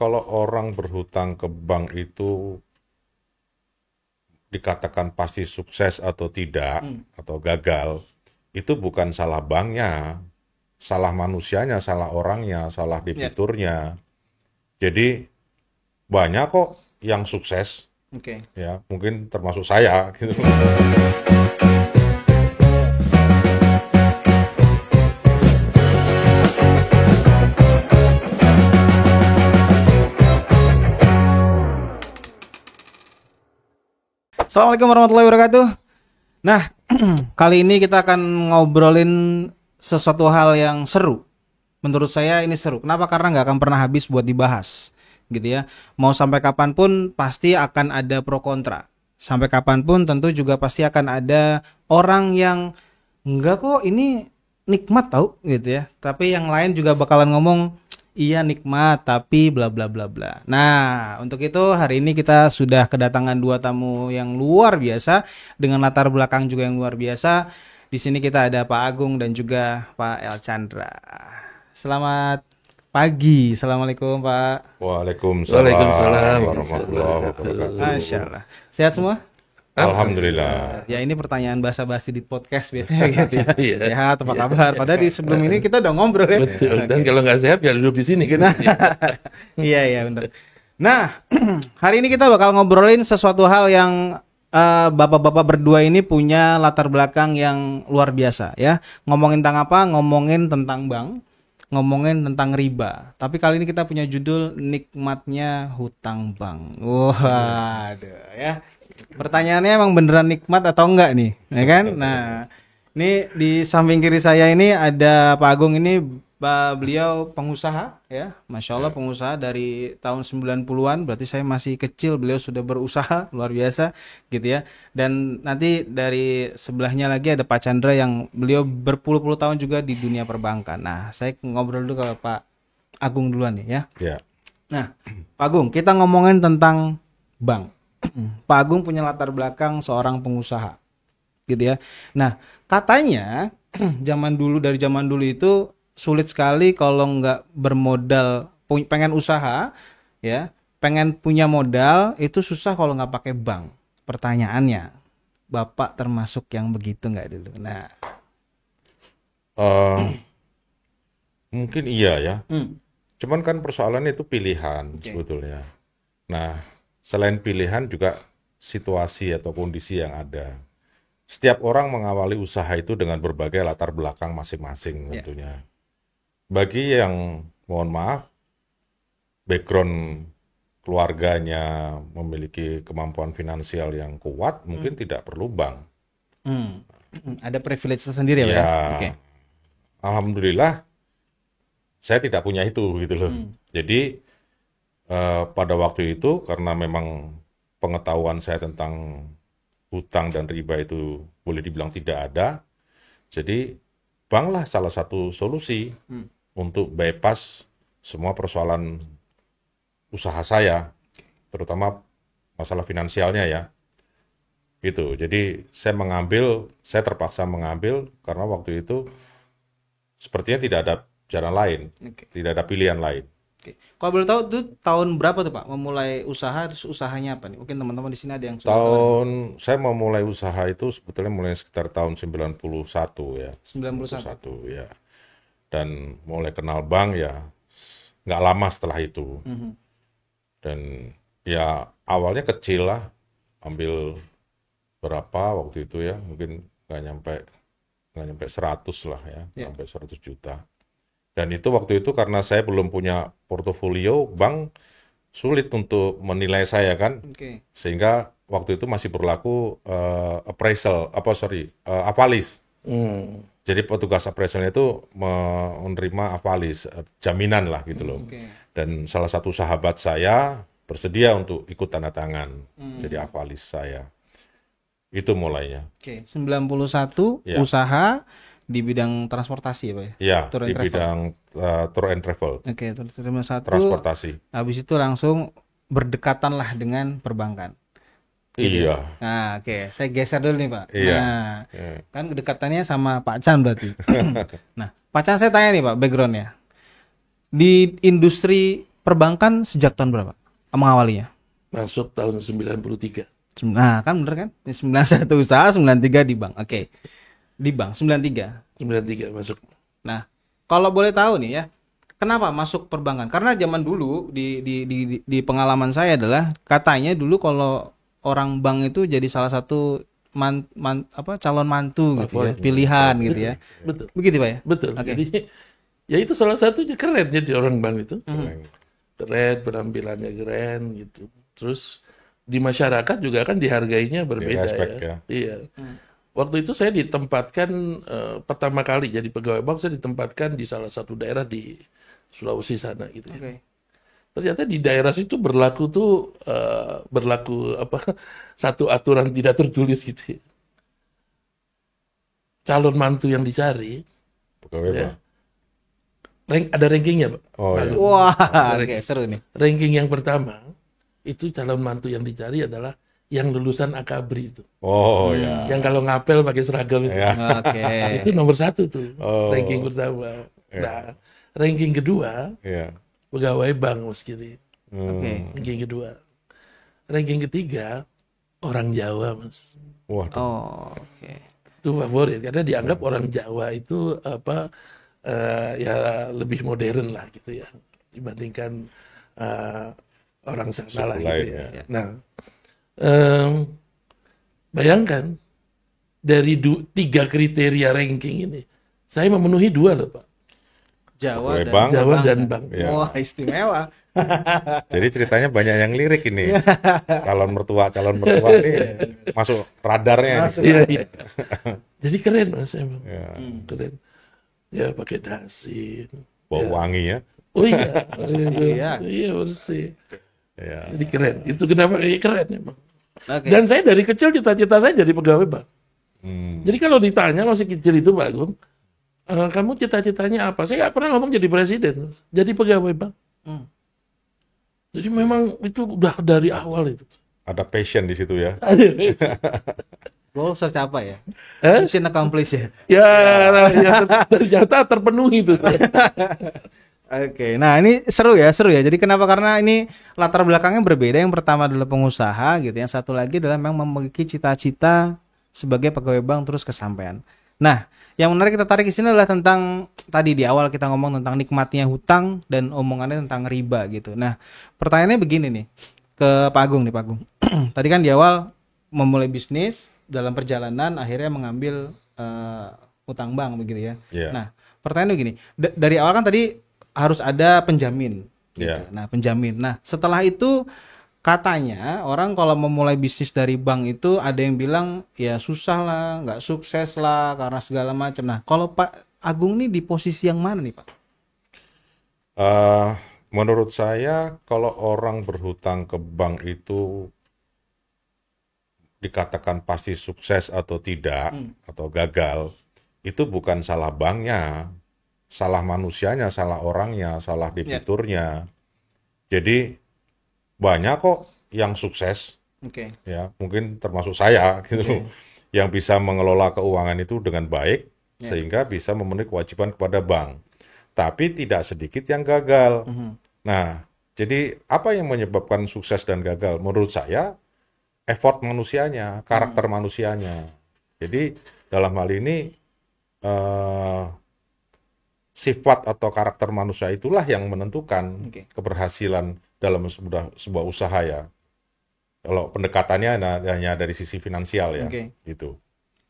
kalau orang berhutang ke bank itu dikatakan pasti sukses atau tidak, atau gagal, itu bukan salah banknya, salah manusianya, salah orangnya, salah debiturnya. Jadi banyak kok yang sukses, ya mungkin termasuk saya gitu. Assalamualaikum warahmatullahi wabarakatuh. Nah, kali ini kita akan ngobrolin sesuatu hal yang seru. Menurut saya ini seru. Kenapa? Karena nggak akan pernah habis buat dibahas, gitu ya. Mau sampai kapanpun pasti akan ada pro kontra. Sampai kapanpun tentu juga pasti akan ada orang yang enggak kok ini nikmat tau, gitu ya. Tapi yang lain juga bakalan ngomong iya nikmat tapi bla bla bla bla. Nah, untuk itu hari ini kita sudah kedatangan dua tamu yang luar biasa dengan latar belakang juga yang luar biasa. Di sini kita ada Pak Agung dan juga Pak El Chandra. Selamat pagi. Assalamualaikum Pak. Waalaikumsalam warahmatullahi wabarakatuh. Masya Allah. Sehat semua? Alhamdulillah. Ya ini pertanyaan basa-basi di podcast biasanya gitu ya. Sehat apa kabar? Padahal di sebelum ini kita udah ngobrol ya. Betul. Dan kalau nggak sehat ya duduk di sini kan. Iya benar. Nah, hari ini kita bakal ngobrolin sesuatu hal yang bapak-bapak berdua ini punya latar belakang yang luar biasa ya. Ngomongin tentang apa? Ngomongin tentang bank, ngomongin tentang riba. Tapi kali ini kita punya judul nikmatnya hutang bank. Waduh ya. Pertanyaannya emang beneran nikmat atau enggak nih, ya kan? Nah, ini di samping kiri saya ini ada Pak Agung ini, beliau pengusaha ya, Masya Allah pengusaha dari tahun 90-an, berarti saya masih kecil, beliau sudah berusaha, luar biasa gitu ya. Dan nanti dari sebelahnya lagi ada Pak Chandra yang beliau berpuluh-puluh tahun juga di dunia perbankan. Nah, saya ngobrol dulu kalau Pak Agung duluan nih ya. Ya. Nah, Pak Agung, kita ngomongin tentang bank. Pak Agung punya latar belakang seorang pengusaha, gitu ya. Nah, katanya dari zaman dulu itu sulit sekali kalau nggak bermodal, pengen usaha, ya, pengen punya modal itu susah kalau nggak pakai bank. Pertanyaannya, Bapak termasuk yang begitu nggak dulu? Nah, mungkin iya ya. Cuman kan persoalannya itu pilihan sebetulnya. Nah, selain pilihan juga situasi atau kondisi yang ada. Setiap orang mengawali usaha itu dengan berbagai latar belakang masing-masing tentunya. Bagi yang, mohon maaf, background keluarganya memiliki kemampuan finansial yang kuat, mungkin tidak perlu bank. Ada privilege tersendiri ya, Pak? Ya, alhamdulillah saya tidak punya itu gitu loh. Jadi pada waktu itu karena memang pengetahuan saya tentang hutang dan riba itu boleh dibilang tidak ada, jadi banklah salah satu solusi untuk bypass semua persoalan usaha saya, terutama masalah finansialnya ya. Gitu. Jadi saya terpaksa mengambil karena waktu itu sepertinya tidak ada jalan lain, tidak ada pilihan lain. Oke. Kalau boleh tahu tuh tahun berapa tuh Pak memulai usaha, terus usahanya apa nih? Mungkin teman-teman di sini ada yang sudah saya memulai usaha itu sebetulnya mulai sekitar tahun 91 ya. 91 ya. Dan mulai kenal bank ya nggak lama setelah itu. Dan ya awalnya kecil lah, ambil berapa waktu itu ya, mungkin nggak nyampe 100 lah ya, sampai 100 juta. Dan itu waktu itu karena saya belum punya portofolio, bank sulit untuk menilai saya kan, sehingga waktu itu masih berlaku avalis. Jadi petugas appraisalnya itu menerima avalis, jaminan lah gitu loh. Dan salah satu sahabat saya bersedia untuk ikut tanda tangan, jadi avalis saya. Itu mulainya. 91 usaha di bidang transportasi ya Pak ya? Iya, di bidang tour and travel. Transportasi. Habis itu langsung berdekatan lah dengan perbankan. Iya. Nah, saya geser dulu nih Pak. Iya. Nah, kan kedekatannya sama Pak Chan berarti. Nah, Pak Chan saya tanya nih Pak, backgroundnya. Di industri perbankan sejak tahun berapa? Mengawalinya? Masuk tahun 93. Nah, kan bener kan? 91 usaha, 93 di bank. Oke. Di bank 93. 93 masuk. Nah, kalau boleh tahu nih ya, kenapa masuk perbankan? Karena zaman dulu di pengalaman saya adalah katanya dulu kalau orang bank itu jadi salah satu calon mantu gitu ya, Favorit. pilihan gitu ya. Betul. Begitu Pak ya? Betul. Oke. Jadi ya itu salah satunya keren jadi orang bank itu. Keren. Keren, penampilannya keren gitu. Terus di masyarakat juga kan dihargainya berbeda respect, ya. ya. Iya. Waktu itu saya ditempatkan pertama kali jadi pegawai bank, saya ditempatkan di salah satu daerah di Sulawesi sana gitu ya. Oke. Ternyata di daerah situ berlaku apa satu aturan tidak tertulis gitu ya. Calon mantu yang dicari Pegawai ya, Bang. ada rankingnya, Pak. Oh iya. Wah, Ada oke, seru nih. ranking yang pertama itu calon mantu yang dicari adalah yang lulusan akabri itu. Oh ya. Yang kalau ngapel pakai seragam itu. Ya. Oke. Itu nomor 1 tuh, Oh. ranking pertama. Nah, ranking kedua Iya. pegawai bank Mas Kiri. Oke. Ranking kedua. Ranking ketiga orang Jawa Mas. Waduh. Oh, oke. Itu favorit karena dianggap orang Jawa itu apa ya lebih modern lah gitu ya dibandingkan orang sana Suku lah gitu lain, ya. ya. Nah, bayangkan dari 3 kriteria ranking ini, saya memenuhi 2 loh Pak. Jawa Pegawai dan bank. Jawa bank. dan bank. Iya. Wah, istimewa. Jadi ceritanya banyak yang lirik ini. Calon mertua ini masuk radarnya. Masuk. Iya, iya. Jadi keren Mas emang. Ya. Keren. Ya pakai dasi. Bau wangi ya. Oh iya. Iya. Iya bersih. Ya. Jadi keren. Itu kenapa keren emang. Oke. Dan saya dari kecil cita-cita saya jadi pegawai bank. Hmm. Jadi kalau ditanya masih kecil itu Pak Agung, kamu cita-citanya apa? Saya nggak pernah ngomong jadi presiden, Mas. Jadi pegawai bank. Hmm. Jadi memang itu udah dari awal itu. Ada passion di situ ya. Goal tercapai ya. Eh? Mission accomplished ya. Ya, ternyata terpenuhi itu. Oke, nah ini seru ya. Jadi kenapa? Karena ini latar belakangnya berbeda. Yang pertama adalah pengusaha gitu. Yang satu lagi adalah memang memiliki cita-cita sebagai pegawai bank terus kesampaian. Nah, yang menarik kita tarik di sini adalah tentang tadi di awal kita ngomong tentang nikmatnya hutang dan omongannya tentang riba gitu. Nah, pertanyaannya begini nih ke Pak Agung nih Pak Agung. Tadi kan di awal memulai bisnis dalam perjalanan akhirnya mengambil utang bank begitu ya. Iya. Nah, pertanyaannya begini, dari awal kan tadi harus ada penjamin. Gitu. Iya. Nah, penjamin. Nah, setelah itu katanya orang kalau memulai bisnis dari bank itu ada yang bilang ya susah lah, nggak sukses lah karena segala macam. Nah, kalau Pak Agung nih di posisi yang mana nih Pak? Menurut saya kalau orang berhutang ke bank itu dikatakan pasti sukses atau tidak atau gagal, itu bukan salah banknya, salah manusianya, salah orangnya, salah debiturnya. Jadi banyak kok yang sukses, Oke. ya mungkin termasuk saya gitu, yang bisa mengelola keuangan itu dengan baik sehingga bisa memenuhi kewajiban kepada bank. Tapi tidak sedikit yang gagal. Nah, jadi apa yang menyebabkan sukses dan gagal? Menurut saya effort manusianya, karakter manusianya. Jadi dalam hal ini sifat atau karakter manusia itulah yang menentukan keberhasilan dalam sebuah usaha ya. Kalau pendekatannya hanya dari sisi finansial ya, gitu.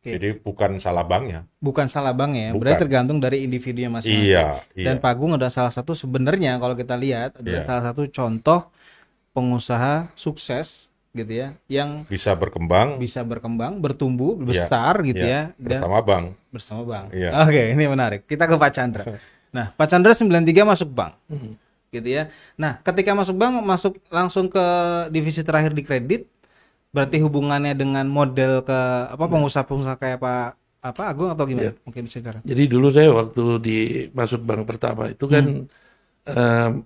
Jadi bukan salah banknya. Bukan salah bank ya, Bukan. berarti tergantung dari individunya masing-masing. Iya. Dan Pak Agung adalah salah satu sebenarnya kalau kita lihat adalah Iya. salah satu contoh pengusaha sukses gitu ya, yang Bisa berkembang bisa berkembang, bertumbuh, Iya, besar gitu iya, ya, dan bersama bank. bersama bank. Iya. Oke, ini menarik. Kita ke Pak Chandra. Nah, Pak Chandra 93 masuk bank. Gitu ya. Nah, ketika masuk bank masuk langsung ke divisi terakhir di kredit. Berarti hubungannya dengan model ke apa pengusaha-pengusaha kayak Pak Agung atau gimana? Mungkin bisa cara. Jadi dulu saya waktu masuk bank pertama itu kan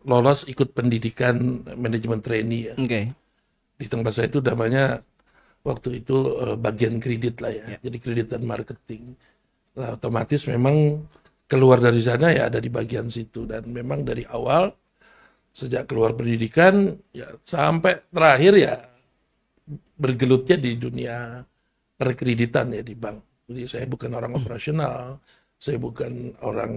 lolos ikut pendidikan manajemen trainee ya. Oke. Di tempat saya itu namanya waktu itu bagian kredit lah ya. Jadi kredit dan marketing. Nah, otomatis memang keluar dari sana ya ada di bagian situ dan memang dari awal sejak keluar pendidikan ya sampai terakhir ya bergelutnya di dunia perkreditan ya di bank. Jadi saya bukan orang operasional, saya bukan orang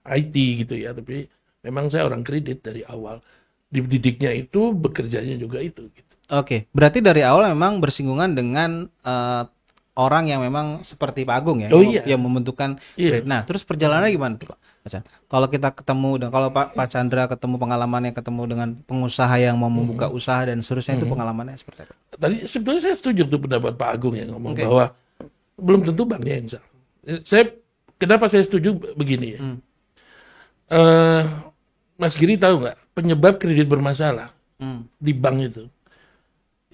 IT gitu ya, tapi memang saya orang kredit dari awal. Dididiknya itu, bekerjanya juga itu. Gitu. Oke, berarti dari awal memang bersinggungan dengan orang yang memang seperti Pak Agung ya, Oh, iya. yang membentukkan. Iya. Nah, terus perjalanannya gimana tuh Pak? Kalau kita ketemu dan kalau Pak Chandra ketemu pengalamannya ketemu dengan pengusaha yang mau membuka usaha dan seterusnya itu pengalamannya seperti apa? Tadi sebetulnya saya setuju tuh pendapat Pak Agung yang ngomong bahwa belum tentu banknya yang salah. Kenapa saya setuju begini ya? Mas Giri tahu nggak penyebab kredit bermasalah di bank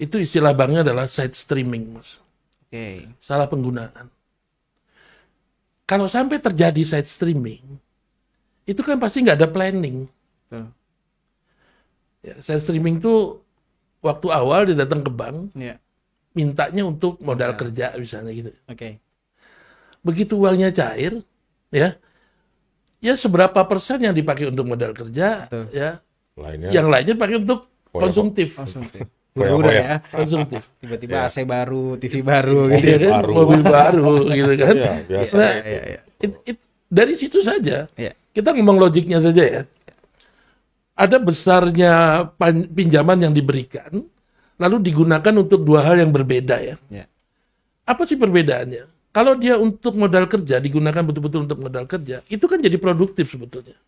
itu istilah banknya adalah side streaming, Mas. Oke. Salah penggunaan. Kalau sampai terjadi side streaming, itu kan pasti nggak ada planning. Betul. Ya, side streaming itu waktu awal dia datang ke bank, Iya. mintanya untuk modal kerja misalnya gitu. Oke. Begitu uangnya cair, ya seberapa persen yang dipakai untuk modal kerja, Betul. ya Lainnya yang lainnya dipakai untuk konsumtif. Langsung. Foya-foya. Udah ya. Konsumtif. Tiba-tiba AC baru, TV baru Iya gitu. kan? baru. Mobil baru gitu kan. Iya, biasa. Nah, Iya. dari situ saja, Iya. kita ngomong logiknya saja ya. Ada besarnya pinjaman yang diberikan, lalu digunakan untuk dua hal yang berbeda ya. Iya. Apa sih perbedaannya? Kalau dia untuk modal kerja, digunakan betul-betul untuk modal kerja, itu kan jadi produktif sebetulnya.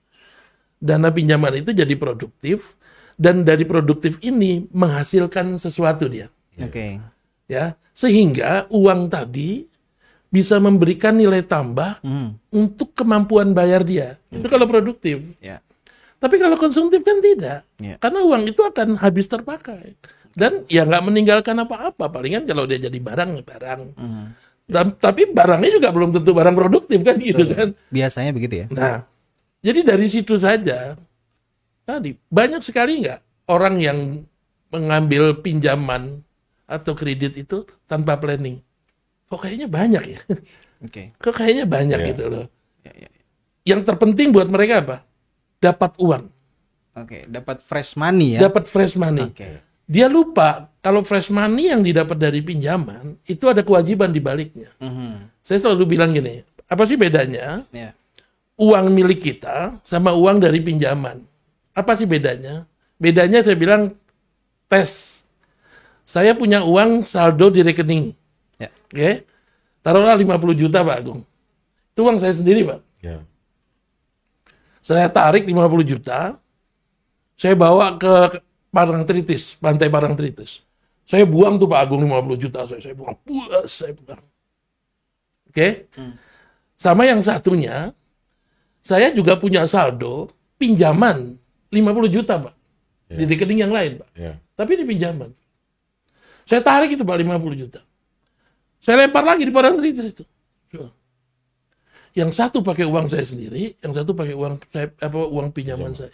Dana pinjaman itu jadi produktif, dan dari produktif ini menghasilkan sesuatu dia. Oke. Ya, sehingga uang tadi bisa memberikan nilai tambah untuk kemampuan bayar dia. Itu kalau produktif. Ya. Tapi kalau konsumtif kan tidak. Ya. Karena uang itu akan habis terpakai. Dan ya nggak meninggalkan apa-apa. Palingan kalau dia jadi barang. Tapi barangnya juga belum tentu barang produktif kan gitu kan. Biasanya begitu ya. Nah, jadi dari situ saja tadi banyak sekali nggak orang yang mengambil pinjaman atau kredit itu tanpa planning. Kok kayaknya banyak ya? Oke. Kok kayaknya banyak Iya. gitu loh. Ya. Yang terpenting buat mereka apa? Dapat uang, Oke, dapat fresh money ya. dapat fresh money. Oke. Dia lupa kalau fresh money yang didapat dari pinjaman itu ada kewajiban di baliknya. Saya selalu bilang gini, apa sih bedanya Ya. uang milik kita sama uang dari pinjaman? Apa sih bedanya? Bedanya saya bilang tes. Saya punya uang saldo di rekening. Ya. Oke. Taruhlah 50 juta Pak Agung. Itu uang saya sendiri Pak. Ya. Saya tarik 50 juta. Saya bawa ke Parangtritis, Pantai Parangtritis. Saya buang tuh Pak Agung 50 juta saya buang. Puas saya buang. Oke. Sama yang satunya, saya juga punya saldo pinjaman 50 juta Pak. Di rekening yang lain Pak. Ya. Tapi di pinjaman. Saya tarik itu Pak 50 juta. Saya lempar lagi di Parangtritis itu. Yang satu pakai uang saya sendiri, yang satu pakai uang saya, uang pinjaman saya.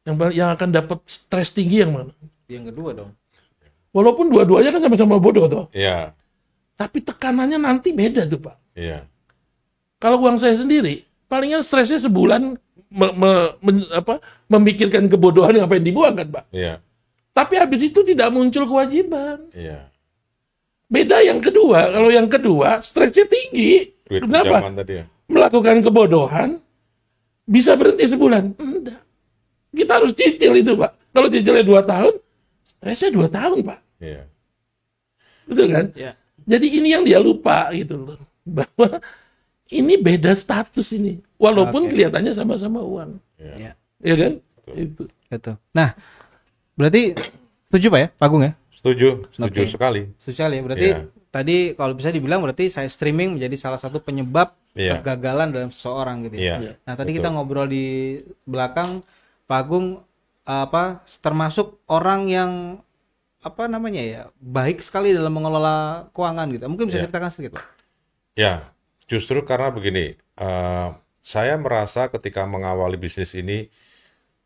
Yang akan dapat stres tinggi yang mana? Yang kedua dong. Walaupun dua-duanya kan sama-sama bodoh toh. Iya. Tapi tekanannya nanti beda tuh Pak. Iya. Kalau uang saya sendiri, palingnya stresnya sebulan memikirkan kebodohan yang apa yang dibuang kan Pak. Iya. Tapi habis itu tidak muncul kewajiban. Iya. Beda yang kedua, kalau yang kedua stresnya tinggi. Duit Kenapa? pinjaman tadi ya. Melakukan kebodohan bisa berhenti sebulan? Enggak. Kita harus cicil itu Pak. Kalau cicilnya 2 tahun, stresnya 2 tahun Pak. Iya. Betul kan? Ya. Jadi ini yang dia lupa gitu loh. Bahwa ini beda status ini. Walaupun kelihatannya sama-sama uang. Ya. Ya kan? Itu. Betul. Nah, berarti setuju Pak ya, Pak Agung ya? Setuju Oke. sekali. Setuju sekali ya. Berarti Iya. tadi kalau bisa dibilang berarti saya streaming menjadi salah satu penyebab Iya. kegagalan dalam seseorang gitu ya. Iya. Nah, tadi Betul. kita ngobrol di belakang Pak Agung termasuk orang yang baik sekali dalam mengelola keuangan gitu. Mungkin bisa Iya. ceritakan sedikit Pak. Ya, justru karena begini, saya merasa ketika mengawali bisnis ini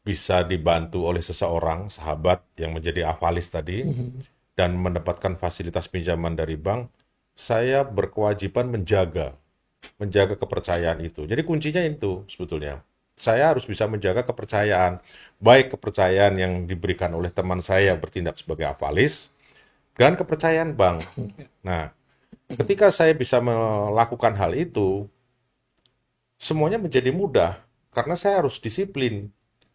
bisa dibantu oleh seseorang, sahabat yang menjadi avalis tadi, dan mendapatkan fasilitas pinjaman dari bank, saya berkewajiban menjaga kepercayaan itu. Jadi kuncinya itu sebetulnya. saya harus bisa menjaga kepercayaan. Baik kepercayaan yang diberikan oleh teman saya yang bertindak sebagai avalis, dan kepercayaan bank. Nah, ketika saya bisa melakukan hal itu, semuanya menjadi mudah, karena saya harus disiplin.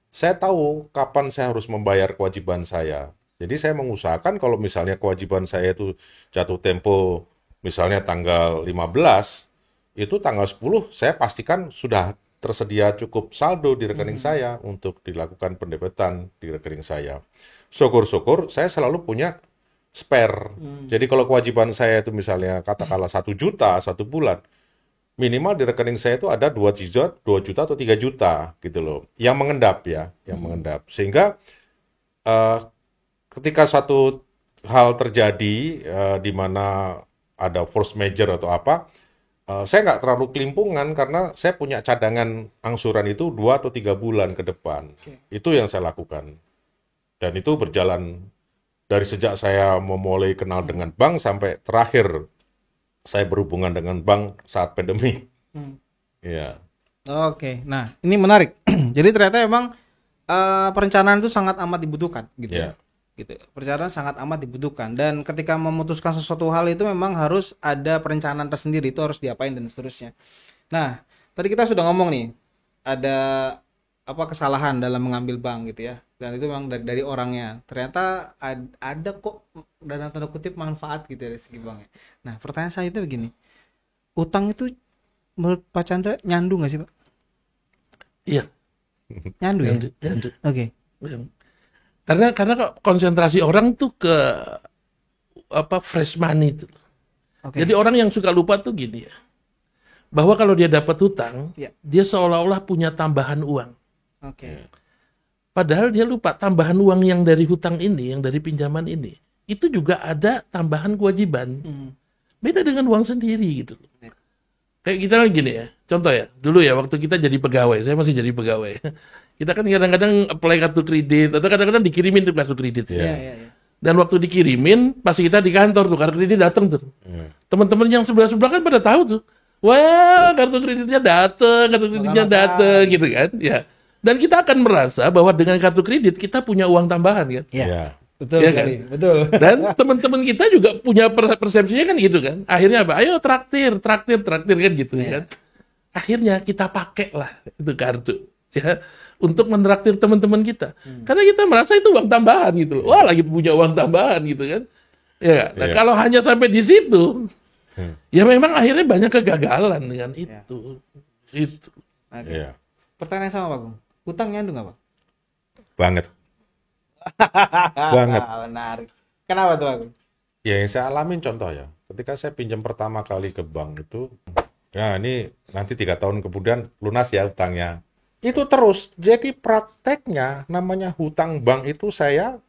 Saya tahu kapan saya harus membayar kewajiban saya. Jadi saya mengusahakan kalau misalnya kewajiban saya itu jatuh tempo misalnya tanggal 15, itu tanggal 10 saya pastikan sudah tersedia cukup saldo di rekening saya untuk dilakukan pendebetan di rekening saya. Syukur-syukur saya selalu punya spare. Jadi kalau kewajiban saya itu misalnya katakanlah 1 juta 1 bulan, minimal di rekening saya itu ada 2 juta atau 3 juta gitu loh. Yang mengendap ya, yang mengendap. Sehingga eh, ketika satu hal terjadi di mana ada force major atau apa, saya nggak terlalu kelimpungan karena saya punya cadangan angsuran itu 2 atau 3 bulan ke depan. Itu yang saya lakukan. Dan itu berjalan dari sejak saya memulai kenal dengan bank sampai terakhir saya berhubungan dengan bank saat pandemi. Ya, Oke, nah ini menarik. Jadi ternyata emang perencanaan itu sangat amat dibutuhkan, gitu ya, gitu. Perencanaan sangat amat dibutuhkan, dan ketika memutuskan sesuatu hal itu memang harus ada perencanaan tersendiri, itu harus diapain dan seterusnya. Nah, tadi kita sudah ngomong nih, ada apa kesalahan dalam mengambil bank gitu ya, dan itu memang dari orangnya. Ternyata ada kok dalam tanda kutip manfaat gitu dari segi banknya. Nah, pertanyaan saya itu begini, utang itu menurut Pak Chandra nyandu nggak sih Pak? Iya. Nyandu ya? Nyandu. Oke. Karena konsentrasi orang tuh ke fresh money itu. Oke. Jadi orang yang suka lupa tuh gini ya, bahwa kalau dia dapat hutang, Ya. dia seolah-olah punya tambahan uang. Oke. Padahal dia lupa tambahan uang yang dari hutang ini, yang dari pinjaman ini, itu juga ada tambahan kewajiban. Beda dengan uang sendiri gitu. Ya. Kayak kita kan gini ya, contoh ya, dulu ya waktu kita jadi pegawai, saya masih jadi pegawai. Kita kan kadang-kadang apply kartu kredit, atau kadang-kadang dikirimin tuh kartu kredit. Iya, iya, iya. Dan waktu dikirimin, pas kita di kantor tuh, kartu kredit datang tuh. Teman-teman yang sebelah-sebelah kan pada tahu tuh. Wah, kartu kreditnya datang, kartu kreditnya datang gitu kan. Ya. Dan kita akan merasa bahwa dengan kartu kredit kita punya uang tambahan kan. Iya. ya, Betul Iya sekali. Betul. Dan teman-teman kita juga punya persepsinya kan gitu kan. Akhirnya apa? Ayo traktir kan gitu kan. Akhirnya kita pakai lah itu kartu ya untuk menraktir teman-teman kita. Karena kita merasa itu uang tambahan gitu loh. Wah, lagi punya uang tambahan gitu kan. Ya, nah, Iya. kalau hanya sampai di situ, ya memang akhirnya banyak kegagalan dengan itu. Itu. Oke. ya, Pertanyaan sama Pak Gung. Utang nyandu nggak Pak? banget. Banget. Menarik. Kenapa tuh Pak Gung? Ya, yang saya alamin contoh ya, ketika saya pinjam pertama kali ke bank itu, ya ini nanti 3 tahun kemudian lunas ya hutangnya. Itu terus, jadi prakteknya namanya hutang bank itu saya